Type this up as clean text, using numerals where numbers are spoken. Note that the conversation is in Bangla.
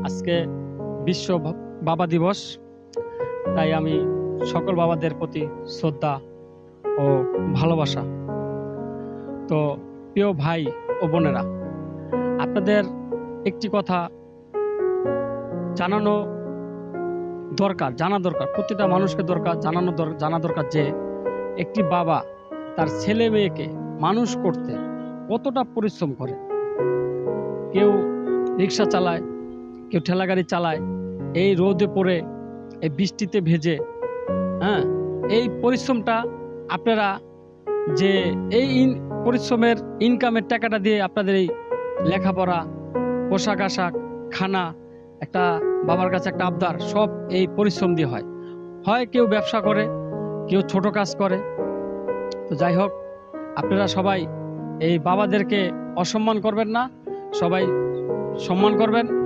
আজকে বিশ্ব বাবা দিবস, তাই আমি সকল বাবাদের প্রতি শ্রদ্ধা ও ভালোবাসা। তো প্রিয় ভাই ও বোনেরা, আপনাদের একটি কথা জানানো দরকার, জানা দরকার, প্রতিটা মানুষকে দরকার জানা দরকার যে একটি বাবা তার ছেলে মেয়েকে মানুষ করতে কতটা পরিশ্রম করে। কেউ রিক্সা চালায়, কেউ ঠেলাগাড়ি চালায়, এই রোদে পড়ে, এই বৃষ্টিতে ভেজে। হ্যাঁ, এই পরিশ্রমটা আপনারা যে এই পরিশ্রমের ইনকামের টাকাটা দিয়ে আপনাদের এই লেখাপড়া, পোশাক আশাক, খানা, একটা বাবার কাছে একটা আবদার, সব এই পরিশ্রম দিয়ে হয়। হয় কেউ ব্যবসা করে, কেউ ছোট কাজ করে। তো যাই হোক, আপনারা সবাই এই বাবাদেরকে অসম্মান করবেন না, সবাই সম্মান করবেন।